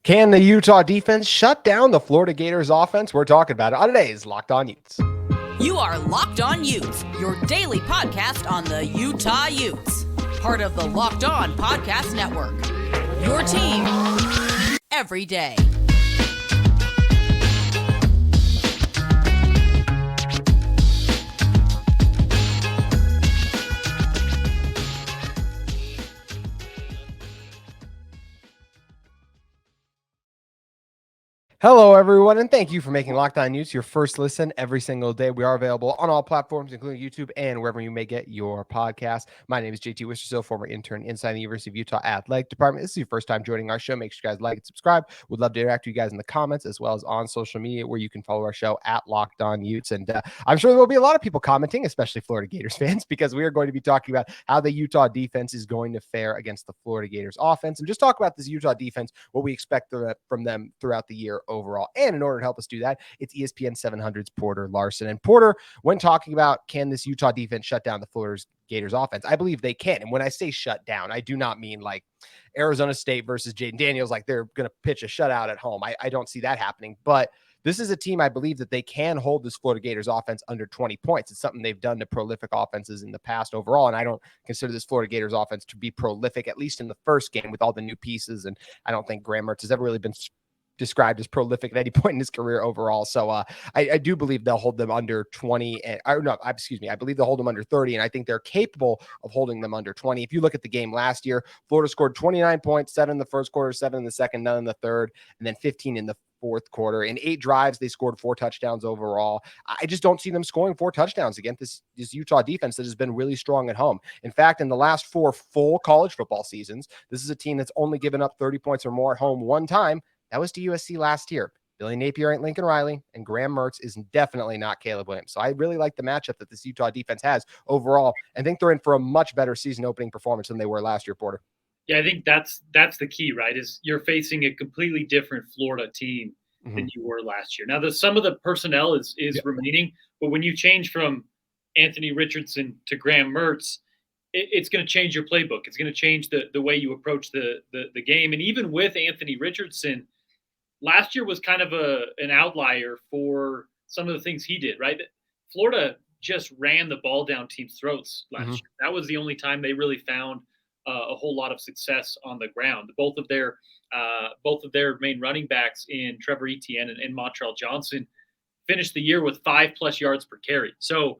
Can the Utah defense shut down the Florida Gators offense? We're talking about it on today's Locked On Utes. You are Locked On Utes, your daily podcast on the Utah Utes. Part of the Locked On Podcast Network. Your team every day. Hello, everyone, and thank you for making Locked On Utes your first listen every single day. We are available on all platforms, including YouTube and wherever you may get your podcast. My name is JT Wistcill, former intern inside the University of Utah Athletic Department. This is your first time joining our show. Make sure you guys like and subscribe. We'd love to interact with you guys in the comments as well as on social media, where you can follow our show at Locked On Utes. And I'm sure there will be a lot of people commenting, especially Florida Gators fans, because we are going to be talking about how the Utah defense is going to fare against the Florida Gators offense, and just talk about this Utah defense, what we expect from them throughout the year overall. And in order to help us do that, it's ESPN 700's Porter Larsen. And Porter, when talking about can this Utah defense shut down the Florida Gators offense, I believe they can. And when I say shut down, I do not mean like Arizona State versus Jaden Daniels, like they're going to pitch a shutout at home. I don't see that happening. But this is a team, I believe, that they can hold this Florida Gators offense under 20 points. It's something they've done to prolific offenses in the past overall, and I don't consider this Florida Gators offense to be prolific, at least in the first game with all the new pieces. And I don't think Graham Mertz has ever really been described as prolific at any point in his career overall. So I do believe they'll hold them under 20. I believe they'll hold them under 30, and I think they're capable of holding them under 20. If you look at the game last year, Florida scored 29 points, 7 in the first quarter, 7 in the second, none in the third, and then 15 in the fourth quarter. In 8 drives, they scored 4 touchdowns overall. I just don't see them scoring 4 touchdowns against this Utah defense that has been really strong at home. In fact, in the last 4 full college football seasons, this is a team that's only given up 30 points or more at home one time. That was to USC last year. Billy Napier ain't Lincoln Riley, and Graham Mertz is definitely not Caleb Williams. So I really like the matchup that this Utah defense has overall, and think they're in for a much better season opening performance than they were last year, Porter. Yeah, I think that's the key, right? Is you're facing a completely different Florida team than you were last year. Now, some of the personnel is remaining, but when you change from Anthony Richardson to Graham Mertz, it's going to change your playbook. It's going to change the way you approach the game. And even with Anthony Richardson, last year was kind of an outlier for some of the things he did, right? Florida just ran the ball down teams' throats last year. That was the only time they really found a whole lot of success on the ground. Both of their main running backs in Trevor Etienne and Montrell Johnson finished the year with 5+ yards per carry. So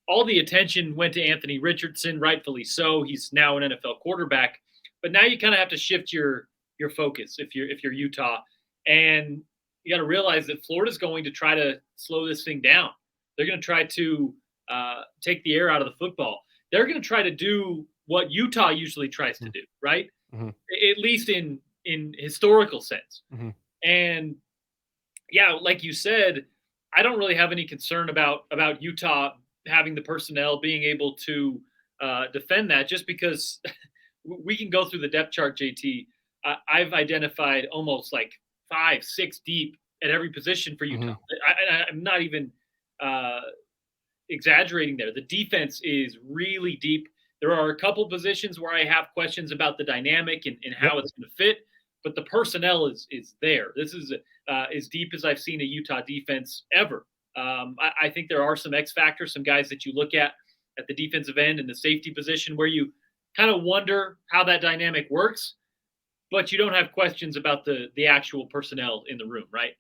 all the attention went to Anthony Richardson, rightfully so. He's now an NFL quarterback, but now you kind of have to shift your focus if you're Utah. And you got to realize that Florida's going to try to slow this thing down. They're going to try to take the air out of the football. They're going to try to do what Utah usually tries to do, right? At least in historical sense. And yeah, like you said, I don't really have any concern about Utah having the personnel being able to defend that, just because we can go through the depth chart, JT. I've identified almost like 5-6 deep at every position for Utah. I'm not even exaggerating there. The defense is really deep. There are a couple positions where I have questions about the dynamic and how it's going to fit, but the personnel is there. This is as deep as I've seen a Utah defense ever. I think there are some X factors, some guys that you look at the defensive end and the safety position where you kind of wonder how that dynamic works, but you don't have questions about the actual personnel in the room, right?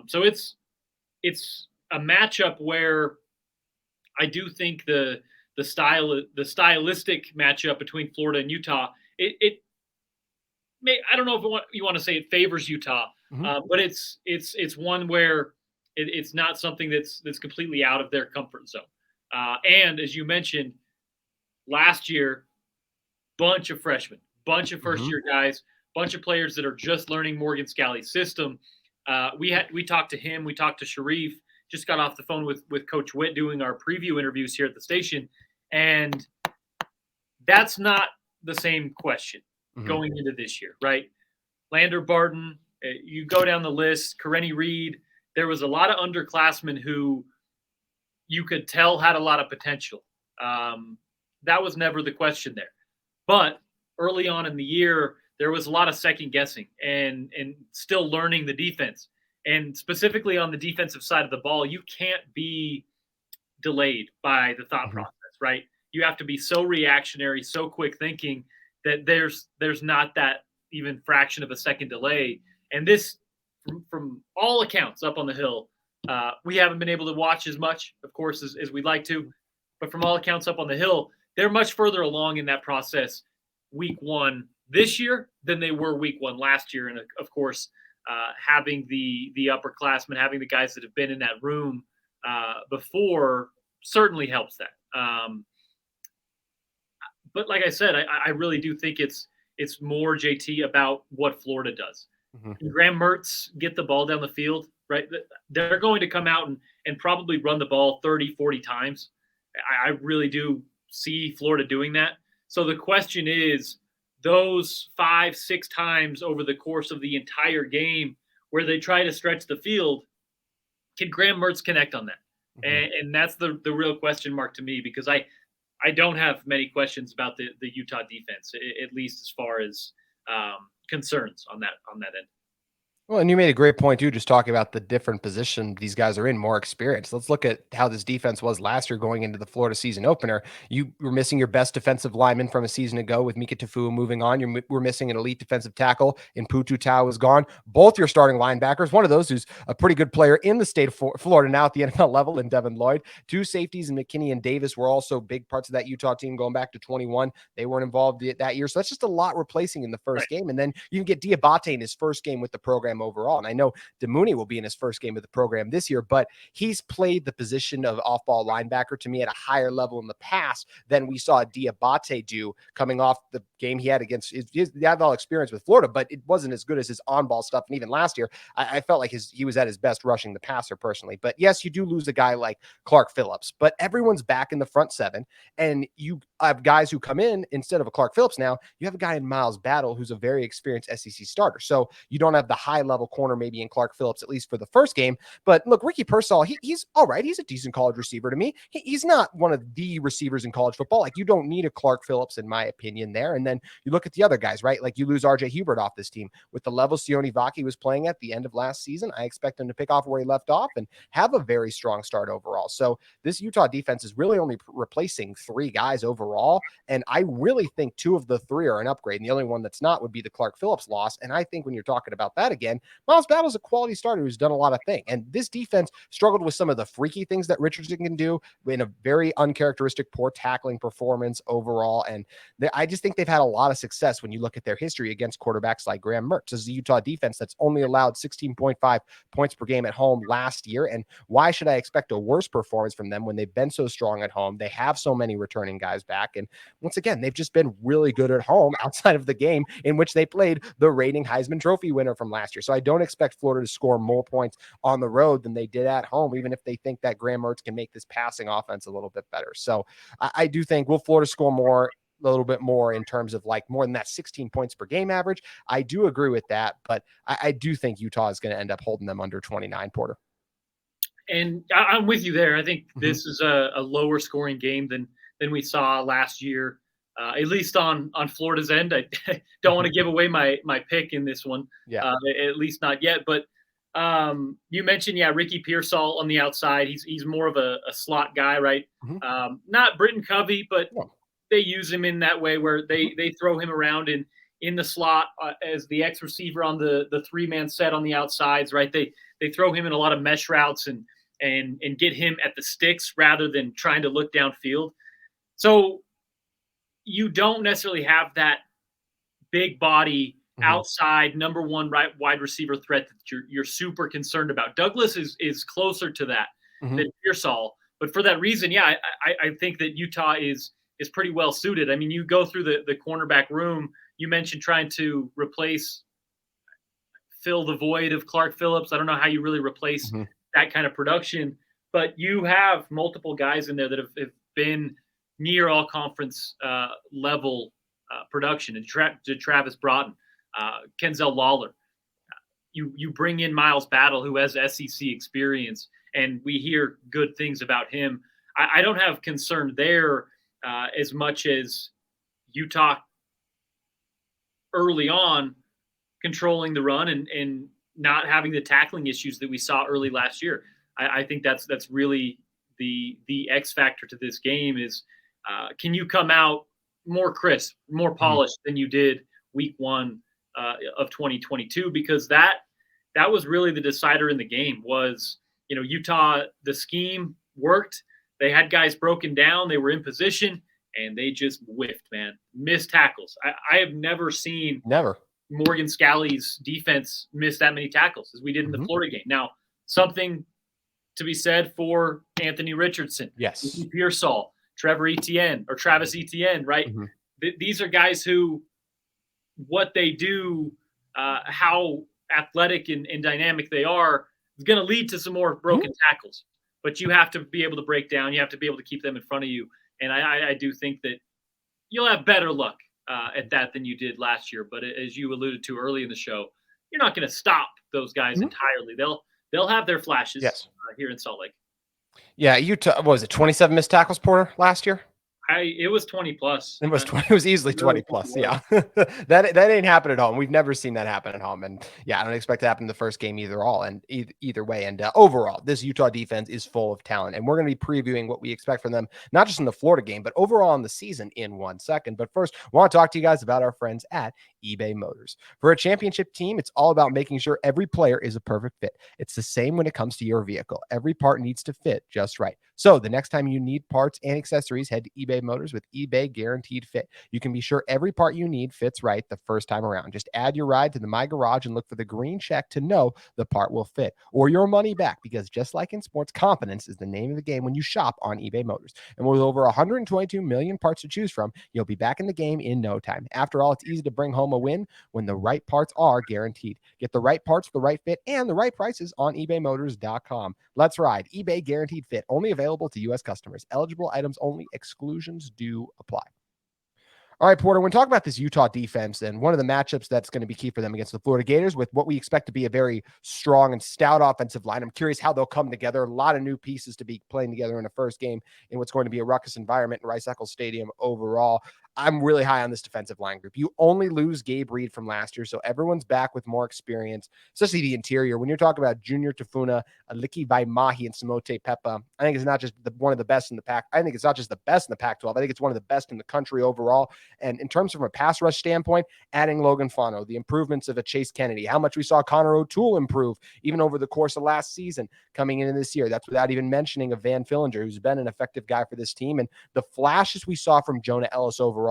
So it's a matchup where I do think the stylistic matchup between Florida and Utah, it may, I don't know if you want to say it favors Utah, but it's one where it's not something that's completely out of their comfort zone. And as you mentioned, last year, bunch of freshmen, bunch of first-year guys, bunch of players that are just learning Morgan Scalley's system. We talked to him. We talked to Sharif. Just got off the phone with Coach Witt doing our preview interviews here at the station. And that's not the same question going into this year, right? Lander Barton, you go down the list, Karenni Reed. There was a lot of underclassmen who you could tell had a lot of potential. That was never the question there. But early on in the year, there was a lot of second guessing and still learning the defense. And specifically on the defensive side of the ball, you can't be delayed by the thought process, right? You have to be so reactionary, so quick thinking that there's not that even fraction of a second delay. And this, from all accounts up on the Hill, we haven't been able to watch as much, of course, as we'd like to. But from all accounts up on the Hill, they're much further along in that process week one this year than they were week one last year. And, of course, having the upperclassmen, having the guys that have been in that room before certainly helps that. But like I said, I really do think it's more, JT, about what Florida does. Can Graham Mertz get the ball down the field, right? They're going to come out and probably run the ball 30, 40 times. I really do see Florida doing that. So the question is, those 5-6 times over the course of the entire game where they try to stretch the field, can Graham Mertz connect on that? And that's the real question mark to me, because I don't have many questions about the Utah defense, at least as far as concerns on that end. Well, and you made a great point too, just talking about the different position these guys are in, more experience. Let's look at how this defense was last year going into the Florida season opener. You were missing your best defensive lineman from a season ago with Mika Tafua moving on. You were missing an elite defensive tackle in Putu Tau is gone. Both your starting linebackers, one of those who's a pretty good player in the state of Florida now at the NFL level, in Devin Lloyd. Two safeties in McKinney and Davis were also big parts of that Utah team going back to 21. They weren't involved that year. So that's just a lot replacing in the first game. And then you can get Diabate in his first game with the program overall. And I know Demooney will be in his first game of the program this year, but he's played the position of off-ball linebacker to me at a higher level in the past than we saw Diabate do coming off the game he had against he had all experience with Florida, but it wasn't as good as his on-ball stuff. And even last year, I felt like he was at his best rushing the passer personally. But yes, you do lose a guy like Clark Phillips, but everyone's back in the front seven, and you have guys who come in instead of a Clark Phillips. Now you have a guy in Miles Battle who's a very experienced SEC starter. So you don't have the high level corner maybe in Clark Phillips, at least for the first game. But look, Ricky Pearsall, he's all right. He's a decent college receiver to me. He's not one of the receivers in college football. Like, you don't need a Clark Phillips, in my opinion, there. And then you look at the other guys, right? Like, you lose RJ Hubert off this team with the level Sione Vaki was playing at the end of last season. I expect him to pick off where he left off and have a very strong start overall. So this Utah defense is really only replacing 3 guys overall. And I really think 2 of the 3 are an upgrade. And the only one that's not would be the Clark Phillips loss. And I think when you're talking about that again, Miles Battle's a quality starter who's done a lot of things. And this defense struggled with some of the freaky things that Richardson can do in a very uncharacteristic, poor tackling performance overall. And I just think they've had a lot of success when you look at their history against quarterbacks like Graham Mertz. This is a Utah defense that's only allowed 16.5 points per game at home last year. And why should I expect a worse performance from them when they've been so strong at home? They have so many returning guys back. And once again, they've just been really good at home outside of the game in which they played the reigning Heisman Trophy winner from last year. So I don't expect Florida to score more points on the road than they did at home, even if they think that Graham Mertz can make this passing offense a little bit better. So I do think, will Florida score more, a little bit more in terms of like more than that 16 points per game average? I do agree with that, but I do think Utah is going to end up holding them under 29, Porter. And I'm with you there. I think this is a lower scoring game than we saw last year, at least on Florida's end. I don't want to give away my pick in this one, at least not yet. But you mentioned, Ricky Pearsall on the outside. He's more of a slot guy, right? Not Britton Covey, but they use him in that way where they throw him around in the slot as the X receiver on the 3-man set on the outsides, right? They throw him in a lot of mesh routes and get him at the sticks rather than trying to look downfield. So you don't necessarily have that big body outside number 1 wide receiver threat that you're super concerned about. Douglas is closer to that than Pearsall, but for that reason, I think that Utah is pretty well suited. I mean, you go through the cornerback room. You mentioned trying to fill the void of Clark Phillips. I don't know how you really replace that kind of production, but you have multiple guys in there that have been near all conference level production. And Travis Broughton, Kenzel Lawler. You bring in Miles Battle, who has SEC experience, and we hear good things about him. I don't have concern there as much as Utah early on controlling the run and not having the tackling issues that we saw early last year. I think that's really the X factor to this game is can you come out more crisp, more polished than you did week 1 of 2022? Because that was really the decider in the game was, Utah, the scheme worked. They had guys broken down. They were in position, and they just whiffed, man. Missed tackles. I have never seen Morgan Scalley's defense miss that many tackles as we did in the Florida game. Now, something to be said for Anthony Richardson, Pearsall, Travis Etienne, right? These are guys who, what they do, how athletic and dynamic they are, is going to lead to some more broken tackles. But you have to be able to break down. You have to be able to keep them in front of you. And I do think that you'll have better luck at that than you did last year. But as you alluded to early in the show, you're not going to stop those guys entirely. They'll have their flashes here in Salt Lake. Yeah, Utah, what was it, 27 missed tackles, Porter, last year? It was 20 plus. It was 20. It was easily 20 plus. Yeah, that ain't happen at home. We've never seen that happen at home, and I don't expect it to happen in the first game either way. And overall, this Utah defense is full of talent, and we're going to be previewing what we expect from them, not just in the Florida game, but overall in the season in 1 second. But first, I want to talk to you guys about our friends at eBay Motors. For a championship team, it's all about making sure every player is a perfect fit. It's the same when it comes to your vehicle. Every part needs to fit just right. So the next time you need parts and accessories, head to eBay Motors with eBay Guaranteed Fit. You can be sure every part you need fits right the first time around. Just add your ride to the My Garage and look for the green check to know the part will fit, or your money back, because just like in sports, confidence is the name of the game when you shop on eBay Motors. And with over 122 million parts to choose from, you'll be back in the game in no time. After all, it's easy to bring home a win when the right parts are guaranteed. Get the right parts for the right fit and the right prices on ebaymotors.com. Let's ride. eBay Guaranteed Fit. Only available to U.S. customers. Eligible items only. Exclusions do apply. All right, Porter, when talking about this Utah defense and one of the matchups that's going to be key for them against the Florida Gators with what we expect to be a very strong and stout offensive line, I'm curious how they'll come together. A lot of new pieces to be playing together in the first game in what's going to be a ruckus environment in Rice-Eccles Stadium overall. I'm really high on this defensive line group. You only lose Gabe Reed from last year, so everyone's back with more experience, especially the interior. When you're talking about Junior Tafuna, Aliki Vaimahi, and Samote Pepa, I think it's not just one of the best in the pack. I think it's not just the best in the Pac-12. I think it's one of the best in the country overall. And in terms of a pass rush standpoint, adding Logan Fano, the improvements of a Chase Kennedy, how much we saw Connor O'Toole improve even over the course of last season coming into this year. That's without even mentioning of Van Fillinger, who's been an effective guy for this team. And the flashes we saw from Jonah Ellis overall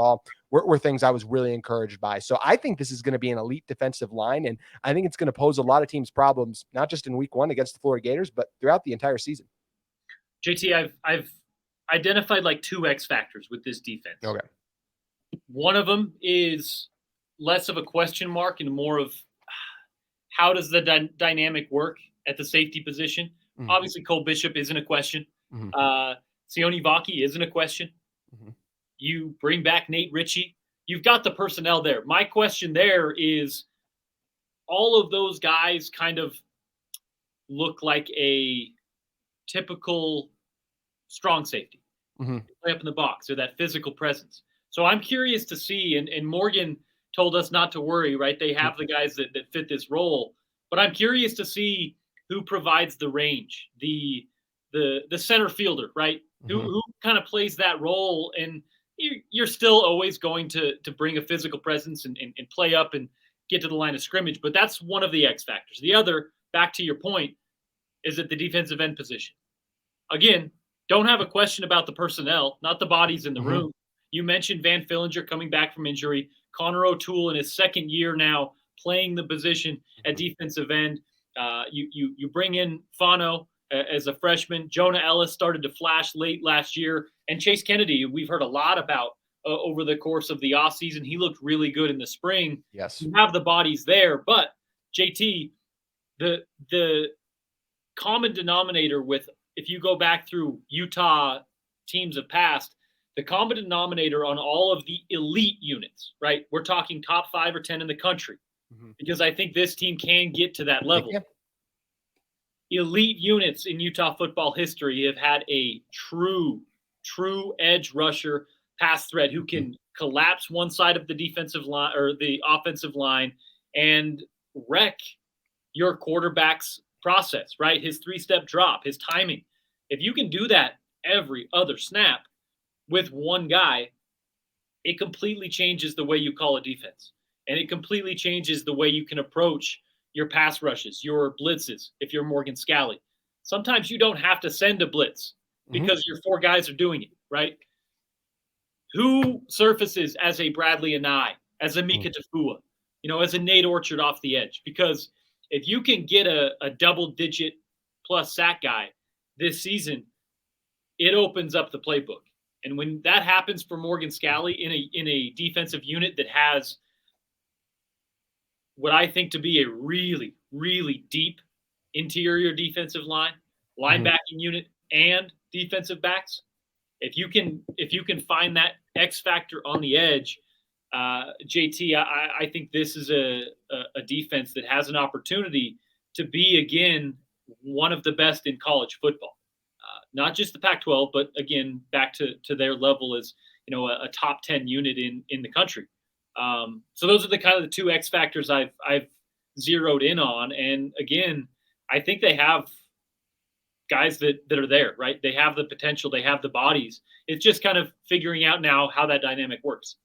were things I was really encouraged by. So I think this is going to be an elite defensive line, and I think it's going to pose a lot of teams problems, not just in week 1 against the Florida Gators, but throughout the entire season. JT, I've identified like 2 X factors with this defense. Okay. One of them is less of a question mark and more of how does the dynamic work at the safety position. Obviously, Cole Bishop isn't a question. Sione Vaki isn't a question. You bring back Nate Ritchie. You've got the personnel there. My question there is all of those guys kind of look like a typical strong safety. Play up in the box, or that physical presence. So I'm curious to see, and Morgan told us not to worry, right? They have the guys that fit this role. But I'm curious to see who provides the range, the center fielder, right? Who kind of plays that role, and you're still always going to bring a physical presence and play up and get to the line of scrimmage. But that's one of the X factors. The other, back to your point, is at the defensive end position. Again, don't have a question about the personnel, not the bodies in the room. You mentioned Van Fillinger coming back from injury. Connor O'Toole in his second year now playing the position at defensive end. You bring in Fano as a freshman. Jonah Ellis started to flash late last year. And Chase Kennedy, we've heard a lot about over the course of the offseason. He looked really good in the spring. Yes. You have the bodies there. But, JT, the common denominator with, if you go back through Utah teams of past, the common denominator on all of the elite units, right? We're talking top 5 or 10 in the country, because I think this team can get to that level. Elite units in Utah football history have had a true edge rusher pass threat who can collapse one side of the defensive line or the offensive line and wreck your quarterback's process, right? His 3-step drop, his timing. If you can do that every other snap with one guy, it completely changes the way you call a defense. And it completely changes the way you can approach your pass rushes, your blitzes, if you're Morgan Scalley. Sometimes you don't have to send a blitz because your 4 guys are doing it, right? Who surfaces as a Bradley Anai, as a Mika Tafua, as a Nate Orchard off the edge? Because if you can get a double-digit plus sack guy this season, it opens up the playbook. And when that happens for Morgan Scalley in a defensive unit that has what I think to be a really, really deep interior defensive line, linebacking unit, and defensive backs, if you can find that X factor on the edge, JT, I think this is a defense that has an opportunity to be, again, one of the best in college football. Not just the Pac-12, but again, back to their level as a top 10 unit in the country. So those are the kind of the 2 X factors I've zeroed in on. And again, I think they have guys that are there, right? They have the potential, they have the bodies. It's just kind of figuring out now how that dynamic works.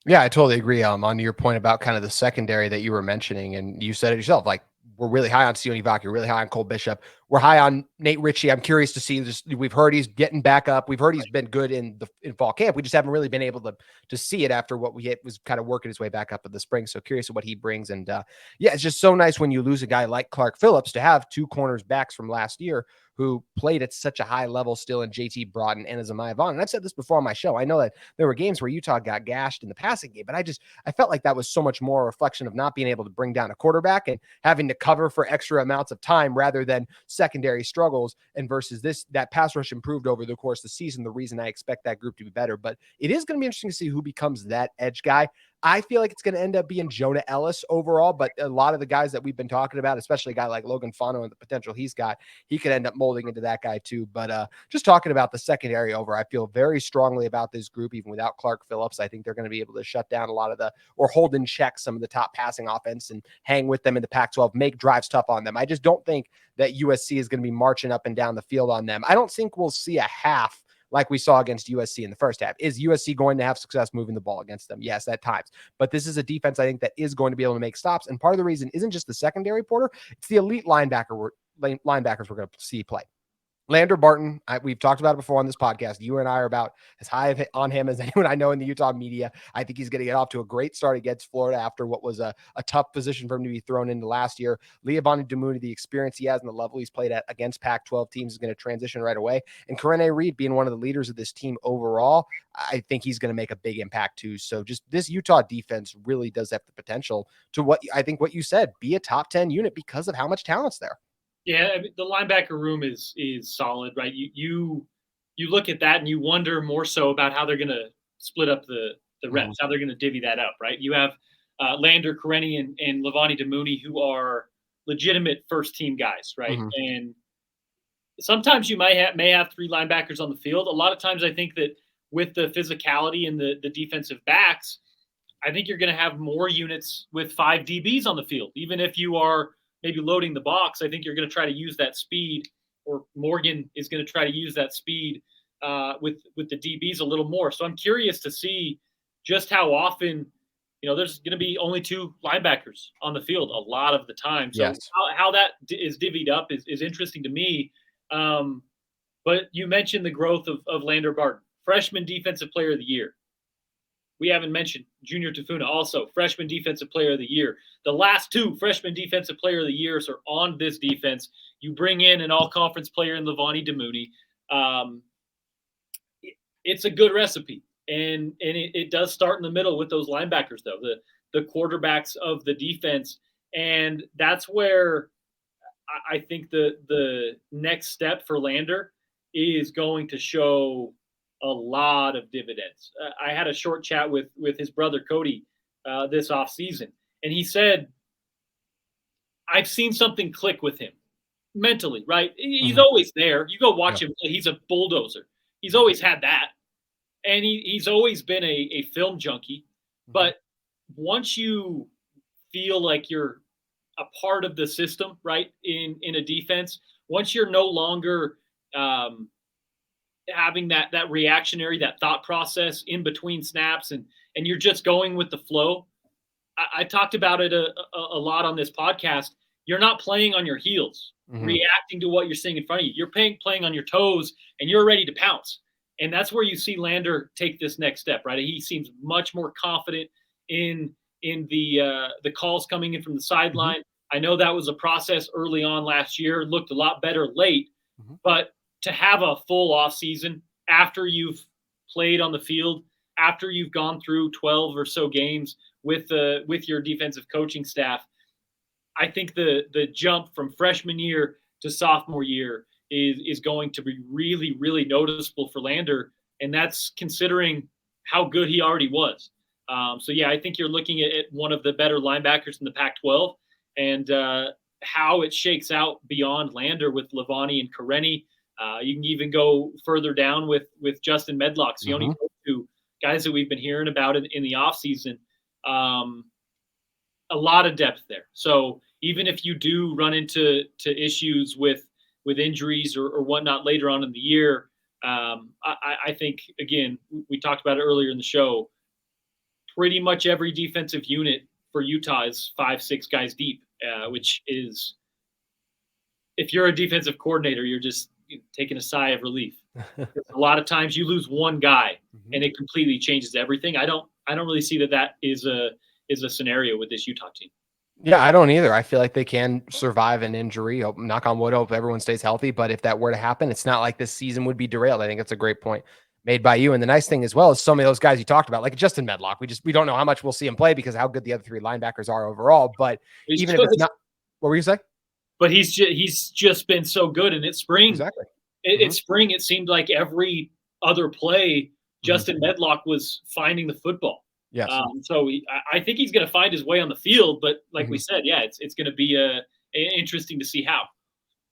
Yeah, I totally agree. On your point about kind of the secondary that you were mentioning, and you said it yourself, like, we're really high on Sione Vaki. We're really high on Cole Bishop. We're high on Nate Ritchie. I'm curious to see this. We've heard he's getting back up. We've heard he's been good in fall camp. We just haven't really been able to see it after what was kind of working his way back up in the spring. So curious of what he brings. And yeah, it's just so nice when you lose a guy like Clark Phillips to have 2 corners backs from last year who played at such a high level still in JT Broughton and Azamiah Vaughn. And I've said this before on my show. I know that there were games where Utah got gashed in the passing game, but I felt like that was so much more a reflection of not being able to bring down a quarterback and having to cover for extra amounts of time rather than secondary struggles. And versus that pass rush improved over the course of the season, the reason I expect that group to be better. But it is going to be interesting to see who becomes that edge guy. I feel like it's going to end up being Jonah Ellis overall, but a lot of the guys that we've been talking about, especially a guy like Logan Fano and the potential he's got, he could end up molding into that guy too. But just talking about the secondary over, I feel very strongly about this group, even without Clark Phillips. I think they're going to be able to shut down a lot of or hold in check some of the top passing offense and hang with them in the Pac-12, make drives tough on them. I just don't think that USC is going to be marching up and down the field on them. I don't think we'll see a half like we saw against USC in the first half. Is USC going to have success moving the ball against them? Yes, at times. But this is a defense, I think, that is going to be able to make stops. And part of the reason isn't just the secondary, Porter. It's the elite linebackers we're going to see play. Lander Barton, we've talked about it before on this podcast. You and I are about as high on him as anyone I know in the Utah media. I think he's going to get off to a great start against Florida after what was a tough position for him to be thrown into last year. Leavani Damuni, the experience he has and the level he's played at against Pac-12 teams, is going to transition right away. And Karene Reed being one of the leaders of this team overall, I think he's going to make a big impact too. So just this Utah defense really does have the potential to what you said, be a top 10 unit because of how much talent's there. Yeah, I mean, the linebacker room is solid, right? You look at that and you wonder more so about how they're going to split up the reps, how they're going to divvy that up, right? You have Lander, Karene, and Leavani Damuni, who are legitimate first-team guys, right? And sometimes you may have 3 linebackers on the field. A lot of times I think that with the physicality and the defensive backs, I think you're going to have more units with 5 DBs on the field, even if you are – maybe loading the box. I think you're going to try to use that speed, or Morgan is going to try to use that speed with the DBs a little more. So I'm curious to see just how often, there's going to be only 2 linebackers on the field a lot of the time. So yes. how that is divvied up is interesting to me. But you mentioned the growth of Lander Barton, freshman defensive player of the year. We haven't mentioned Junior Tafuna, also freshman defensive player of the year. The last 2 freshman defensive player of the years are on this defense. You bring in an all-conference player in Leavani Damuni. It's a good recipe, and it does start in the middle with those linebackers, though, the quarterbacks of the defense. And that's where I think the next step for Lander is going to show a lot of dividends. I had a short chat with his brother Cody this offseason, and he said, I've seen something click with him mentally, right? He's always there. You go watch him play. He's a bulldozer. He's always had that. and he's always been a film junkie. But once you feel like you're a part of the system, right, in a defense, once you're no longer having that reactionary, that thought process in between snaps, and you're just going with the flow. I talked about it a lot on this podcast. You're not playing on your heels, reacting to what you're seeing in front of you. You're playing on your toes, and you're ready to pounce. And that's where you see Lander take this next step, right? He seems much more confident in the calls coming in from the sideline. I know that was a process early on last year. It looked a lot better late, but to have a full off season after you've played on the field, after you've gone through 12 or so games with your defensive coaching staff, I think the jump from freshman year to sophomore year is going to be really, really noticeable for Lander, and that's considering how good he already was. So yeah, I think you're looking at one of the better linebackers in the Pac-12, and how it shakes out beyond Lander with Levani and Kareni. You can even go further down with Justin Medlock, Sione, two guys that we've been hearing about in the offseason. A lot of depth there. So even if you do run into issues with injuries or whatnot later on in the year, I think, again, we talked about it earlier in the show, pretty much every defensive unit for Utah is 5-6 guys deep, which is, if you're a defensive coordinator, you're just taking a sigh of relief. A lot of times you lose one guy and it completely changes everything. I don't really see that is a scenario with this Utah team. Yeah, I don't either. I feel like they can survive an injury. Knock on wood, hope everyone stays healthy. But if that were to happen, it's not like this season would be derailed. I think that's a great point made by you. And the nice thing as well is so many of those guys you talked about, like Justin Medlock, we don't know how much we'll see him play because of how good the other three linebackers are overall. But even if it's not, what were you saying? But he's just been so good. And it's spring. Exactly. It's spring. It seemed like every other play, Justin Medlock was finding the football. Yes. So I think he's going to find his way on the field, but like we said, yeah, it's going to be interesting to see how.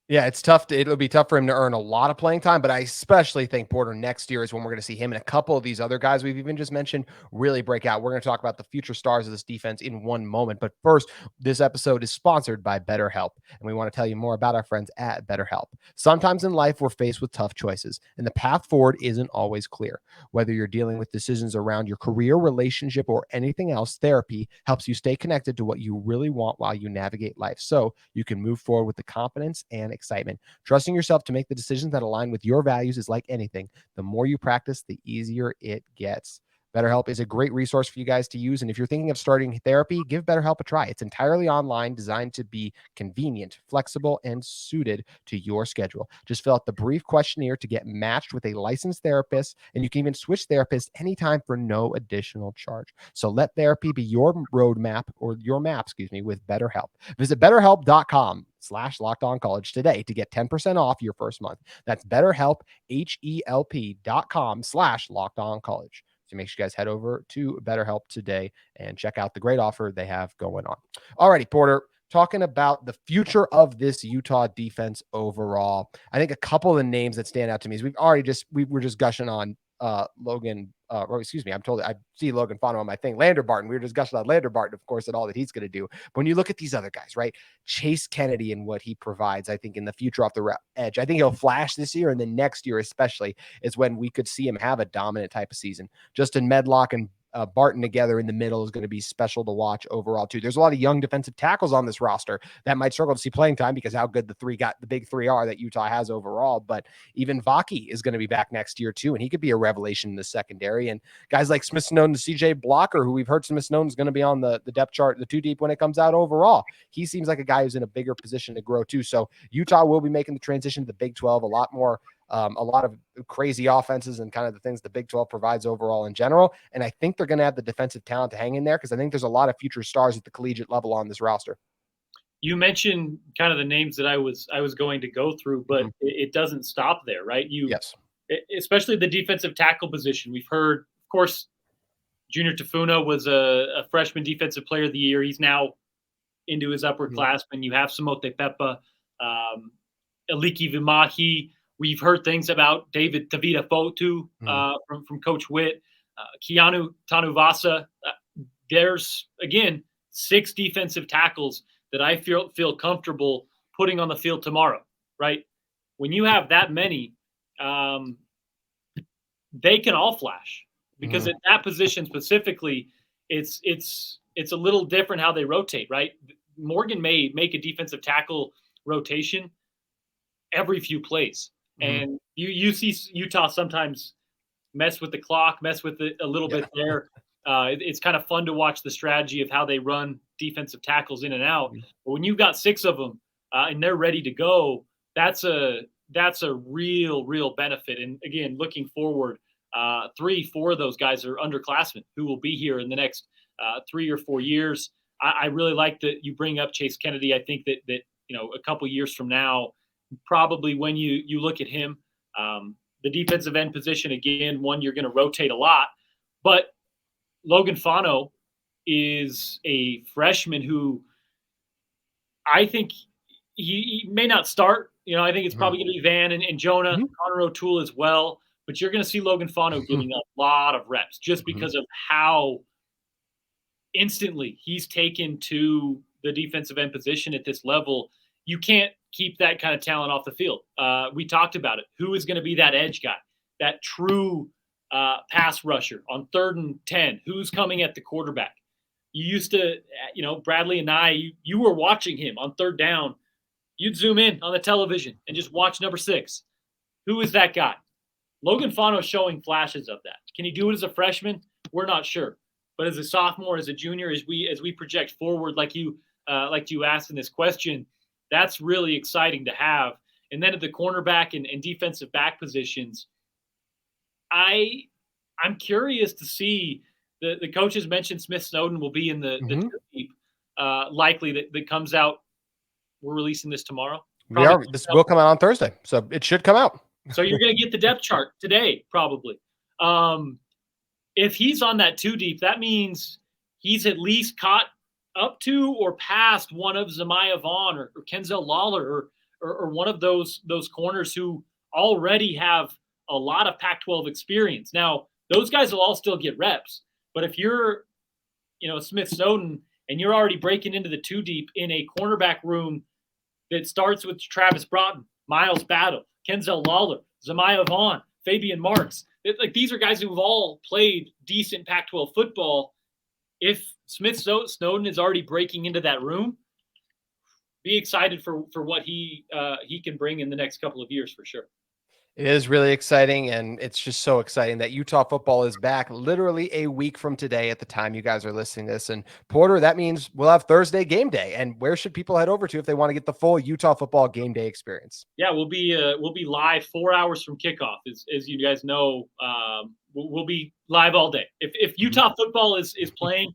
Yeah, it's tough. It'll be tough for him to earn a lot of playing time, but I especially think Porter next year is when we're going to see him and a couple of these other guys we've even just mentioned really break out. We're going to talk about the future stars of this defense in one moment. But first, this episode is sponsored by Betterhelp, and we want to tell you more about our friends at Betterhelp. Sometimes in life, we're faced with tough choices, and the path forward isn't always clear. Whether you're dealing with decisions around your career, relationship, or anything else, therapy helps you stay connected to what you really want while you navigate life, so you can move forward with the confidence and excitement. Trusting yourself to make the decisions that align with your values is like anything. The more you practice, the easier it gets. BetterHelp is a great resource for you guys to use. And if you're thinking of starting therapy, give BetterHelp a try. It's entirely online, designed to be convenient, flexible, and suited to your schedule. Just fill out the brief questionnaire to get matched with a licensed therapist, and you can even switch therapists anytime for no additional charge. So let therapy be your roadmap, or your map, with BetterHelp. Visit BetterHelp.com/LockedOnCollege today to get 10% off your first month. That's BetterHelp, HELP.com/LockedOnCollege. So make sure you guys head over to BetterHelp today and check out the great offer they have going on. Alrighty, Porter, talking about the future of this Utah defense overall. I think a couple of the names that stand out to me is we were just gushing on Logan. I see Logan Fano on my thing. Lander Barton. We were just gushing on Lander Barton, of course, and all that he's going to do. But when you look at these other guys, right? Chase Kennedy and what he provides, I think in the future off the edge, I think he'll flash this year, and then next year especially is when we could see him have a dominant type of season. Justin Medlock and Barton together in the middle is going to be special to watch overall too. There's a lot of young defensive tackles on this roster that might struggle to see playing time because how good the big three are that Utah has overall. But even Vaki is going to be back next year too, and he could be a revelation in the secondary. And guys like Smith Snowden, the CJ Blocker, who we've heard Smith Snowden is going to be on the depth chart, the 2 deep when it comes out overall. He seems like a guy who's in a bigger position to grow too. So Utah will be making the transition to the Big 12 a lot of crazy offenses and kind of the things the Big 12 provides overall in general. And I think they're going to have the defensive talent to hang in there because I think there's a lot of future stars at the collegiate level on this roster. You mentioned kind of the names that I was going to go through, but it doesn't stop there, right? Yes. Especially the defensive tackle position. We've heard, of course, Junior Tafuna was a freshman defensive player of the year. He's now into his upward classmen. You have Samote Pepa, Aliki Vimahi, We've heard things about David Tavita Fotu from Coach Witt, Keanu Tanuvasa. There's, again, 6 defensive tackles that I feel comfortable putting on the field tomorrow, right? When you have that many, they can all flash, because at that position specifically, it's a little different how they rotate, right? Morgan may make a defensive tackle rotation every few plays. And you see Utah sometimes mess with the clock, mess with it a little bit there. It's kind of fun to watch the strategy of how they run defensive tackles in and out. But when you've got 6 of them and they're ready to go, that's a real benefit. And again, looking forward, 3-4 of those guys are underclassmen who will be here in the next 3 or 4 years. I really like that you bring up Chase Kennedy. I think that a couple years from now, probably when you look at him, the defensive end position, again, one you're going to rotate a lot. But Logan Fano is a freshman who I think he may not start. I think it's probably going to be Van and Jonah, Connor O'Toole as well. But you're going to see Logan Fano getting a lot of reps just because of how instantly he's taken to the defensive end position at this level. You can't keep that kind of talent off the field. We talked about it. Who is going to be that edge guy, that true pass rusher on 3rd and 10? Who's coming at the quarterback? You used to, Bradley and I, you were watching him on 3rd down. You'd zoom in on the television and just watch number 6. Who is that guy? Logan Fano is showing flashes of that. Can he do it as a freshman? We're not sure. But as a sophomore, as a junior, as we project forward, like you asked in this question, that's really exciting to have. And then at the cornerback and defensive back positions, I'm curious to see. The coaches mentioned Smith Snowden will be in the deep, likely that comes out. We're releasing this tomorrow. This will come out on Thursday, so it should come out. So you're going to get the depth chart today, probably. If he's on that 2 deep, that means he's at least caught up to or past one of Zemiah Vaughn or Kenzel Lawler or one of those corners who already have a lot of Pac-12 experience. Now, those guys will all still get reps. But if you're, Smith Snowden and you're already breaking into the 2 deep in a cornerback room that starts with Travis Broughton, Miles Battle, Kenzel Lawler, Zemiah Vaughn, Fabian Marks, these are guys who have all played decent Pac-12 football. If Smith Snowden is already breaking into that room, be excited for what he can bring in the next couple of years for sure. It is really exciting, and it's just so exciting that Utah football is back literally a week from today at the time you guys are listening to this. And Porter, that means we'll have Thursday game day. And where should people head over to if they want to get the full Utah football game day experience? Yeah, we'll be live 4 hours from kickoff. As you guys know, we'll be live all day. If Utah football is playing,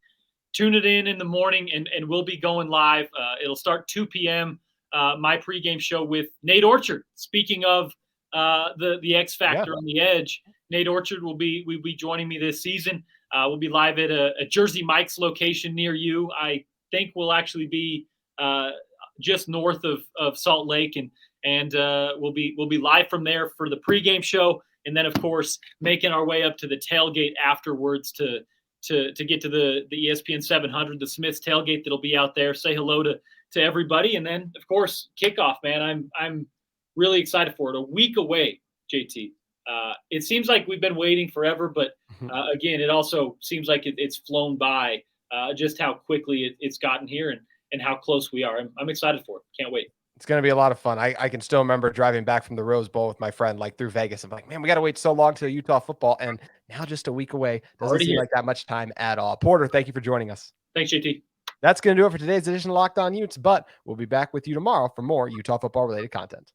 tune it in the morning, and we'll be going live. It'll start 2 p.m. My pregame show with Nate Orchard. Speaking of the X Factor on the edge, Nate Orchard will be joining me this season. We'll be live at a Jersey Mike's location near you. I think we'll actually be just north of Salt Lake, and we'll be live from there for the pregame show, and then of course making our way up to the tailgate afterwards to get to the ESPN 700, the Smiths tailgate that'll be out there. Say hello to everybody, and then of course kickoff. Man, I'm really excited for it. A week away, JT. It seems like we've been waiting forever, but again, it also seems like it's flown by just how quickly it's gotten here and how close we are. I'm excited for it. Can't wait. It's going to be a lot of fun. I can still remember driving back from the Rose Bowl with my friend, through Vegas. I'm like, man, we got to wait so long to Utah football. And now just a week away. Doesn't seem like that much time at all. Porter, thank you for joining us. Thanks, JT. That's going to do it for today's edition of Locked On Utes, but we'll be back with you tomorrow for more Utah football related content.